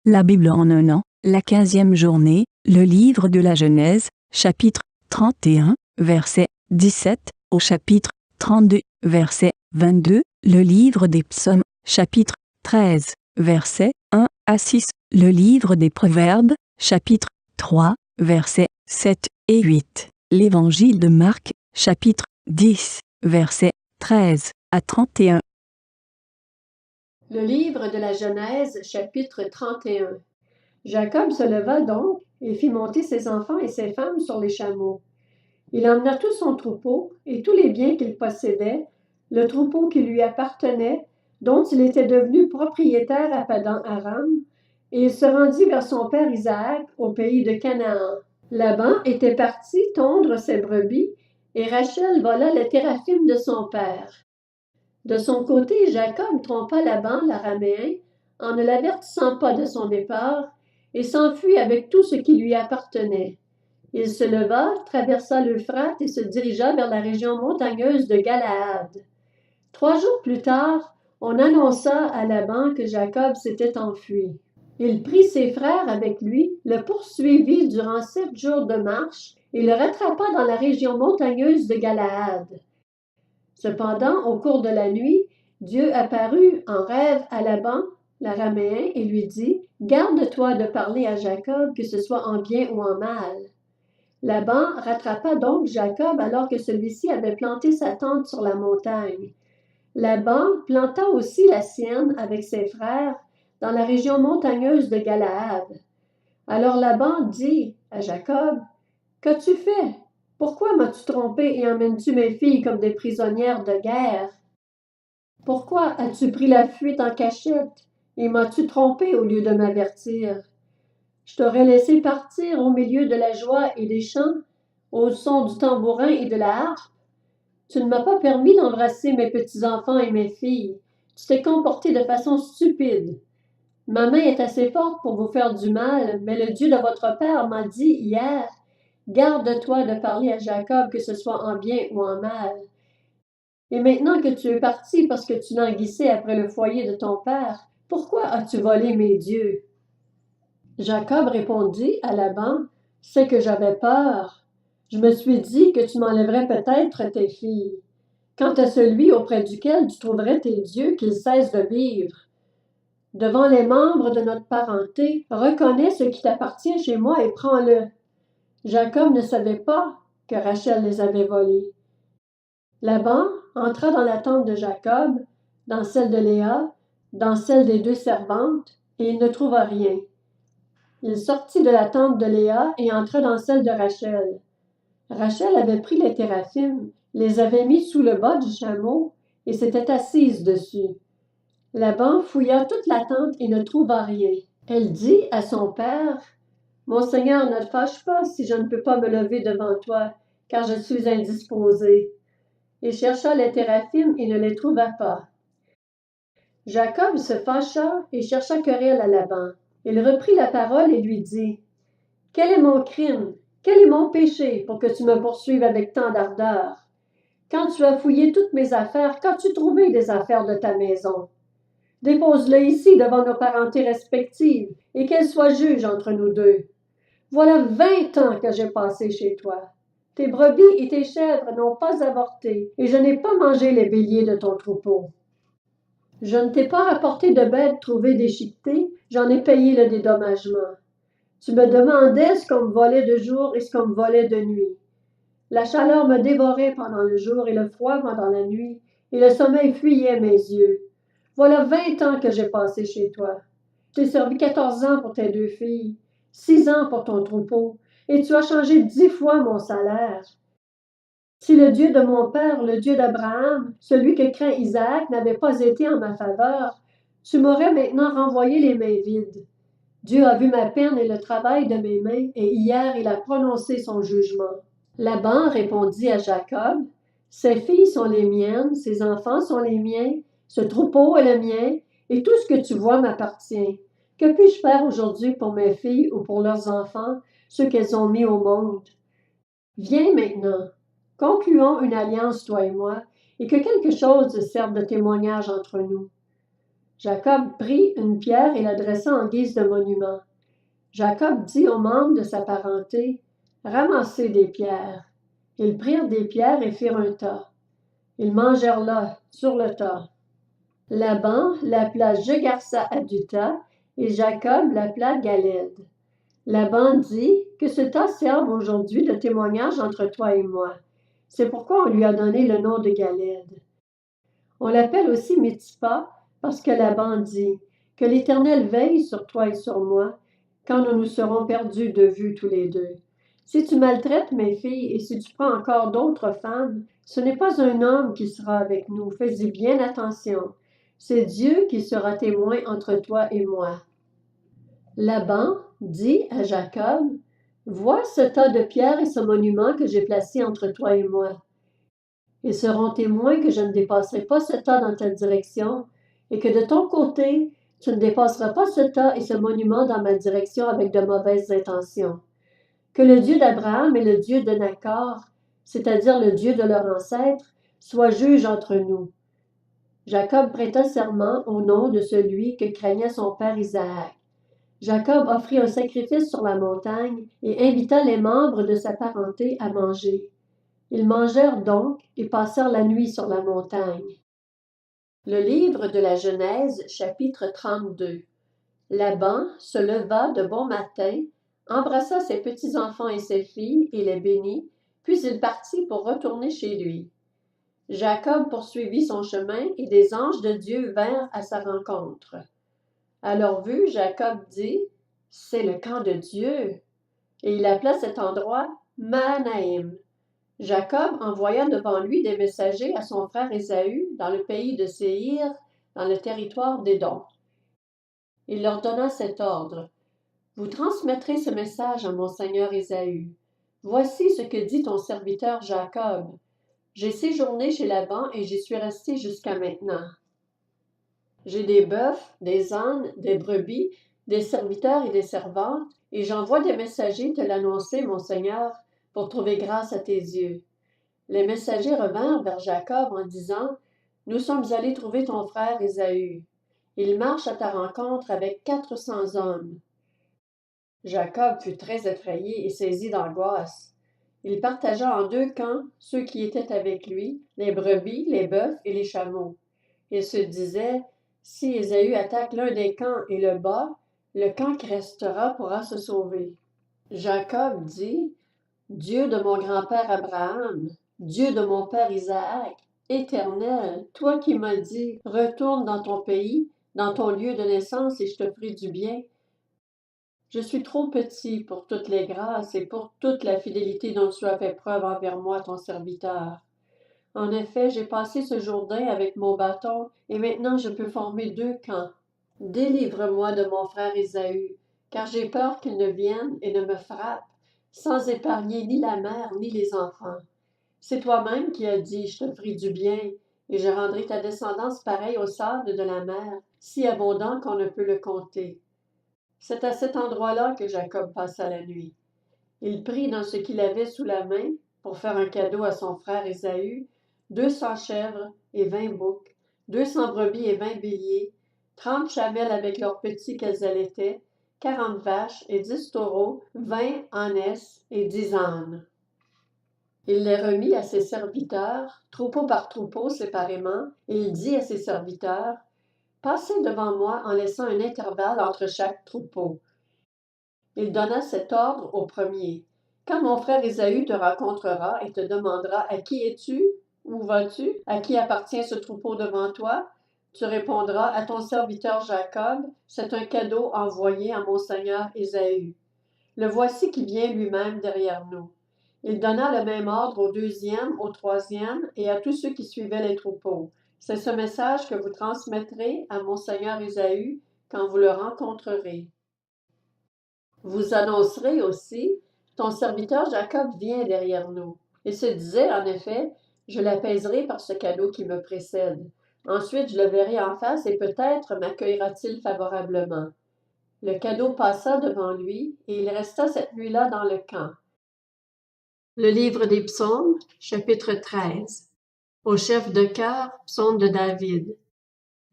La Bible en un an, la 15e journée, le livre de la Genèse, chapitre 31, verset 17, au chapitre 32, verset 22, le livre des Psaumes, chapitre 13, verset 1 à 6, le livre des Proverbes, chapitre 3, versets 7 et 8, l'évangile de Marc, chapitre 10, verset 13 à 31. Le livre de la Genèse, chapitre 31. Jacob se leva donc et fit monter ses enfants et ses femmes sur les chameaux. Il emmena tout son troupeau et tous les biens qu'il possédait, le troupeau qui lui appartenait, dont il était devenu propriétaire à Padan-Aram, et il se rendit vers son père Isaac au pays de Canaan. Laban était parti tondre ses brebis, et Rachel vola les téraphimes de son père. De son côté, Jacob trompa Laban, l'araméen, en ne l'avertissant pas de son départ, et s'enfuit avec tout ce qui lui appartenait. Il se leva, traversa l'Euphrate et se dirigea vers la région montagneuse de Galaad. 3 jours plus tard, on annonça à Laban que Jacob s'était enfui. Il prit ses frères avec lui, le poursuivit durant 7 jours de marche et le rattrapa dans la région montagneuse de Galaad. Cependant, au cours de la nuit, Dieu apparut en rêve à Laban, l'araméen, et lui dit « Garde-toi de parler à Jacob, que ce soit en bien ou en mal. » Laban rattrapa donc Jacob alors que celui-ci avait planté sa tente sur la montagne. Laban planta aussi la sienne avec ses frères dans la région montagneuse de Galaad. Alors Laban dit à Jacob « Qu'as-tu fait? Pourquoi m'as-tu trompé et emmènes-tu mes filles comme des prisonnières de guerre? Pourquoi as-tu pris la fuite en cachette et m'as-tu trompé au lieu de m'avertir? Je t'aurais laissé partir au milieu de la joie et des chants, au son du tambourin et de la harpe. Tu ne m'as pas permis d'embrasser mes petits-enfants et mes filles. Tu t'es comporté de façon stupide. Ma main est assez forte pour vous faire du mal, mais le Dieu de votre père m'a dit hier, « Garde-toi de parler à Jacob, que ce soit en bien ou en mal. » Et maintenant que tu es parti parce que tu languissais après le foyer de ton père, pourquoi as-tu volé mes dieux? Jacob répondit à Laban, « C'est que j'avais peur. Je me suis dit que tu m'enlèverais peut-être tes filles. Quant à celui auprès duquel tu trouverais tes dieux, qu'il cesse de vivre. Devant les membres de notre parenté, reconnais ce qui t'appartient chez moi et prends-le. » Jacob ne savait pas que Rachel les avait volés. Laban entra dans la tente de Jacob, dans celle de Léa, dans celle des 2 servantes, et il ne trouva rien. Il sortit de la tente de Léa et entra dans celle de Rachel. Rachel avait pris les téraphimes, les avait mis sous le bas du chameau et s'était assise dessus. Laban fouilla toute la tente et ne trouva rien. Elle dit à son père, « Mon Seigneur, ne te fâche pas si je ne peux pas me lever devant toi, car je suis indisposée. » Il chercha les téraphimes et ne les trouva pas. Jacob se fâcha et chercha querelle à Laban. Il reprit la parole et lui dit, « Quel est mon crime? Quel est mon péché pour que tu me poursuives avec tant d'ardeur? Quand tu as fouillé toutes mes affaires, qu'as-tu trouvé des affaires de ta maison? Dépose-le ici devant nos parentés respectives et qu'elles soient juges entre nous deux. Voilà 20 ans que j'ai passé chez toi. Tes brebis et tes chèvres n'ont pas avorté, et je n'ai pas mangé les béliers de ton troupeau. Je ne t'ai pas rapporté de bêtes trouvées déchiquetées, j'en ai payé le dédommagement. Tu me demandais ce qu'on me volait de jour et ce qu'on me volait de nuit. La chaleur me dévorait pendant le jour et le froid pendant la nuit, et le sommeil fuyait mes yeux. Voilà 20 ans que j'ai passé chez toi. Je t'ai servi 14 ans pour tes 2 filles, 6 ans pour ton troupeau, et tu as changé 10 fois mon salaire. Si le Dieu de mon père, le Dieu d'Abraham, celui que craint Isaac, n'avait pas été en ma faveur, tu m'aurais maintenant renvoyé les mains vides. Dieu a vu ma peine et le travail de mes mains, et hier il a prononcé son jugement. » Laban répondit à Jacob, « Ces filles sont les miennes, ces enfants sont les miens, ce troupeau est le mien, et tout ce que tu vois m'appartient. Que puis-je faire aujourd'hui pour mes filles ou pour leurs enfants, ceux qu'elles ont mis au monde? Viens maintenant, concluons une alliance, toi et moi, et que quelque chose serve de témoignage entre nous. » Jacob prit une pierre et la dressa en guise de monument. Jacob dit aux membres de sa parenté, « Ramassez des pierres. » Ils prirent des pierres et firent un tas. Ils mangèrent là, sur le tas. Laban l'appela Jegarsa Aduta et Jacob l'appela Galed. Laban dit, « Que ce tas serve aujourd'hui de témoignage entre toi et moi. » C'est pourquoi on lui a donné le nom de Galed. On l'appelle aussi Mitzpa parce que Laban dit, « Que l'Éternel veille sur toi et sur moi, quand nous nous serons perdus de vue tous les deux. Si tu maltraites mes filles et si tu prends encore d'autres femmes, ce n'est pas un homme qui sera avec nous, fais-y bien attention. C'est Dieu qui sera témoin entre toi et moi. » Laban dit à Jacob, « Vois ce tas de pierres et ce monument que j'ai placé entre toi et moi. Ils seront témoins que je ne dépasserai pas ce tas dans ta direction et que de ton côté, tu ne dépasseras pas ce tas et ce monument dans ma direction avec de mauvaises intentions. Que le Dieu d'Abraham et le Dieu de Nacor, c'est-à-dire le Dieu de leur ancêtre, soit juge entre nous. » Jacob prêta serment au nom de celui que craignait son père Isaac. Jacob offrit un sacrifice sur la montagne et invita les membres de sa parenté à manger. Ils mangèrent donc et passèrent la nuit sur la montagne. Le livre de la Genèse, chapitre 32. Laban se leva de bon matin, embrassa ses petits-enfants et ses filles et les bénit, puis il partit pour retourner chez lui. Jacob poursuivit son chemin et des anges de Dieu vinrent à sa rencontre. À leur vue, Jacob dit, « C'est le camp de Dieu. » Et il appela cet endroit Mahanaïm. Jacob envoya devant lui des messagers à son frère Ésaü dans le pays de Séhir, dans le territoire d'Édom. Il leur donna cet ordre. « Vous transmettrez ce message à mon seigneur Ésaü. Voici ce que dit ton serviteur Jacob. J'ai séjourné chez Laban et j'y suis resté jusqu'à maintenant. J'ai des bœufs, des ânes, des brebis, des serviteurs et des servantes, et j'envoie des messagers te l'annoncer, mon seigneur, pour trouver grâce à tes yeux. » Les messagers revinrent vers Jacob en disant, « Nous sommes allés trouver ton frère Ésaü. Il marche à ta rencontre avec 400 hommes. » Jacob fut très effrayé et saisi d'angoisse. Il partagea en 2 camps ceux qui étaient avec lui, les brebis, les bœufs et les chameaux. Il se disait, « Si Ésaü attaque l'un des camps et le bat, le camp qui restera pourra se sauver. » Jacob dit, « Dieu de mon grand-père Abraham, Dieu de mon père Isaac, Éternel, toi qui m'as dit, retourne dans ton pays, dans ton lieu de naissance et je te ferai du bien. Je suis trop petit pour toutes les grâces et pour toute la fidélité dont tu as fait preuve envers moi, ton serviteur. En effet, j'ai passé ce Jourdain avec mon bâton et maintenant je peux former 2 camps. Délivre-moi de mon frère Ésaü, car j'ai peur qu'il ne vienne et ne me frappe, sans épargner ni la mère ni les enfants. C'est toi-même qui as dit, je te ferai du bien, et je rendrai ta descendance pareille au sable de la mer, si abondant qu'on ne peut le compter. » C'est à cet endroit-là que Jacob passa la nuit. Il prit dans ce qu'il avait sous la main, pour faire un cadeau à son frère Ésaü, 200 chèvres et 20 boucs, 200 brebis et 20 béliers, 30 chamelles avec leurs petits qu'elles allaitaient, 40 vaches et 10 taureaux, 20 ânesses et 10 ânes. Il les remit à ses serviteurs, troupeau par troupeau séparément, et il dit à ses serviteurs, « Passez devant moi en laissant un intervalle entre chaque troupeau. » Il donna cet ordre au premier. « Quand mon frère Ésaü te rencontrera et te demandera, « À qui es-tu? Où vas-tu? À qui appartient ce troupeau devant toi? » Tu répondras, « À ton serviteur Jacob, c'est un cadeau envoyé à mon seigneur Ésaü. Le voici qui vient lui-même derrière nous. » Il donna le même ordre au 2e, au 3e et à tous ceux qui suivaient les troupeaux. C'est ce message que vous transmettrez à mon seigneur Ésaü quand vous le rencontrerez. Vous annoncerez aussi, ton serviteur Jacob vient derrière nous. Il se disait, en effet, je l'apaiserai par ce cadeau qui me précède. Ensuite, je le verrai en face et peut-être m'accueillera-t-il favorablement. Le cadeau passa devant lui et il resta cette nuit-là dans le camp. Le livre des Psaumes, chapitre 13. Au chef de chœur, psaume de David.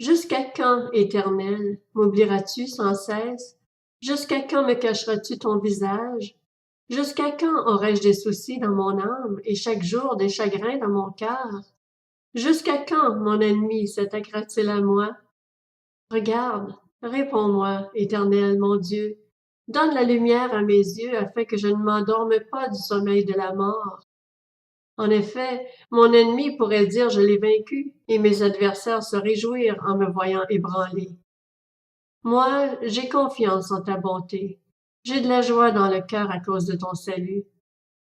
Jusqu'à quand, Éternel, m'oublieras-tu sans cesse? Jusqu'à quand me cacheras-tu ton visage? Jusqu'à quand aurai-je des soucis dans mon âme et chaque jour des chagrins dans mon cœur? Jusqu'à quand mon ennemi s'attaquera-t-il à moi? Regarde, réponds-moi, Éternel mon Dieu. Donne la lumière à mes yeux afin que je ne m'endorme pas du sommeil de la mort. En effet, mon ennemi pourrait dire je l'ai vaincu, et mes adversaires se réjouir en me voyant ébranlé. Moi, j'ai confiance en ta bonté. J'ai de la joie dans le cœur à cause de ton salut.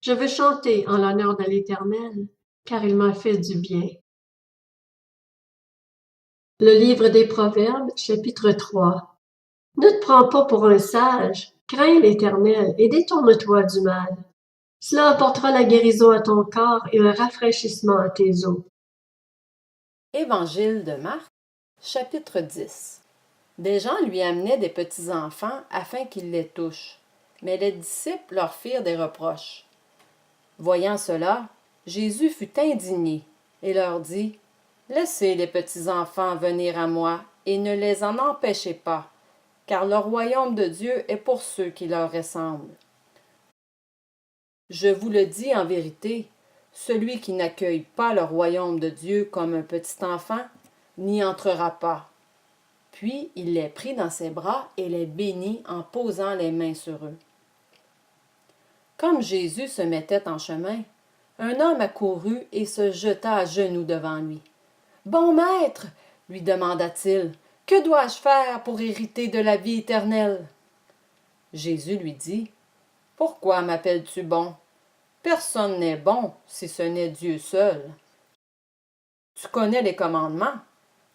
Je veux chanter en l'honneur de l'Éternel, car il m'a fait du bien. Le livre des Proverbes, chapitre 3. Ne te prends pas pour un sage, crains l'Éternel et détourne-toi du mal. Cela apportera la guérison à ton corps et un rafraîchissement à tes os. Évangile de Marc, chapitre 10. Des gens lui amenaient des petits-enfants afin qu'ils les touchent, mais les disciples leur firent des reproches. Voyant cela, Jésus fut indigné et leur dit, « Laissez les petits-enfants venir à moi et ne les en empêchez pas, car le royaume de Dieu est pour ceux qui leur ressemblent. Je vous le dis en vérité, celui qui n'accueille pas le royaume de Dieu comme un petit enfant n'y entrera pas. » Puis il les prit dans ses bras et les bénit en posant les mains sur eux. Comme Jésus se mettait en chemin, un homme accourut et se jeta à genoux devant lui. « Bon maître, lui demanda-t-il, que dois-je faire pour hériter de la vie éternelle? » Jésus lui dit, « Pourquoi m'appelles-tu bon? Personne n'est bon si ce n'est Dieu seul. Tu connais les commandements.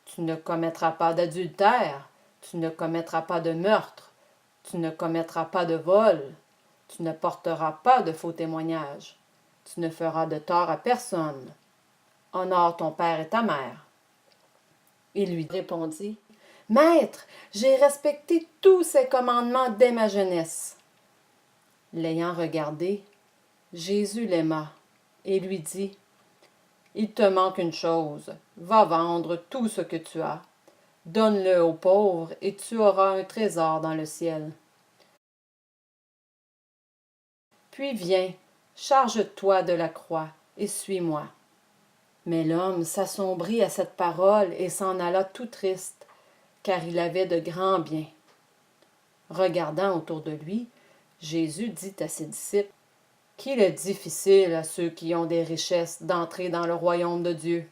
Tu ne commettras pas d'adultère, tu ne commettras pas de meurtre, tu ne commettras pas de vol, tu ne porteras pas de faux témoignages, tu ne feras de tort à personne. Honore ton père et ta mère. » Il lui répondit, « Maître, j'ai respecté tous ces commandements dès ma jeunesse. » L'ayant regardé, Jésus l'aima et lui dit, « Il te manque une chose, va vendre tout ce que tu as. Donne-le aux pauvres et tu auras un trésor dans le ciel. Puis viens, charge-toi de la croix et suis-moi. » Mais l'homme s'assombrit à cette parole et s'en alla tout triste, car il avait de grands biens. Regardant autour de lui, Jésus dit à ses disciples, « Qu'il est difficile à ceux qui ont des richesses d'entrer dans le royaume de Dieu. »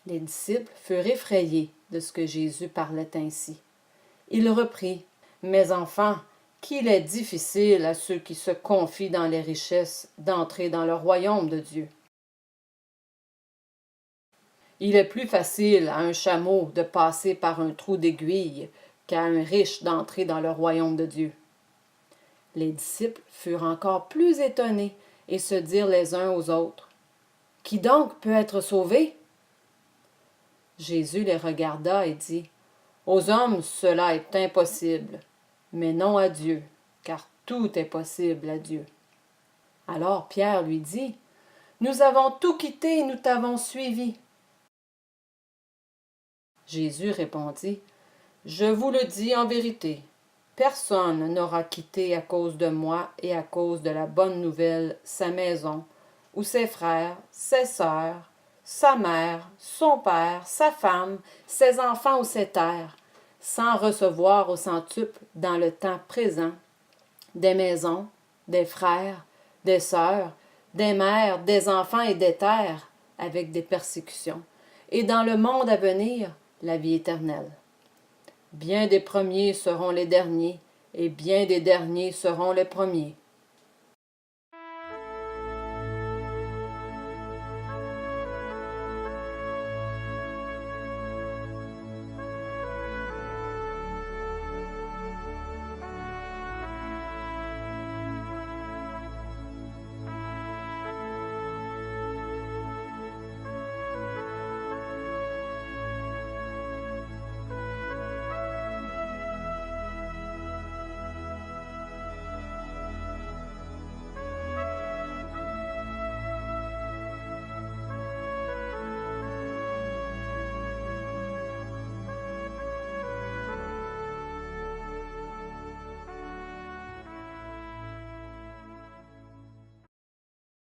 Les disciples furent effrayés de ce que Jésus parlait ainsi. Il reprit, « Mes enfants, qu'il est difficile à ceux qui se confient dans les richesses d'entrer dans le royaume de Dieu. Il est plus facile à un chameau de passer par un trou d'aiguille qu'à un riche d'entrer dans le royaume de Dieu. » Les disciples furent encore plus étonnés et se dirent les uns aux autres, « Qui donc peut être sauvé? » Jésus les regarda et dit, « Aux hommes cela est impossible, mais non à Dieu, car tout est possible à Dieu. » Alors Pierre lui dit, « Nous avons tout quitté et nous t'avons suivi. » Jésus répondit, « Je vous le dis en vérité, personne n'aura quitté à cause de moi et à cause de la bonne nouvelle sa maison, ou ses frères, ses sœurs, sa mère, son père, sa femme, ses enfants ou ses terres, sans recevoir au centuple dans le temps présent des maisons, des frères, des sœurs, des mères, des enfants et des terres, avec des persécutions, et dans le monde à venir, la vie éternelle. Bien des premiers seront les derniers, et bien des derniers seront les premiers.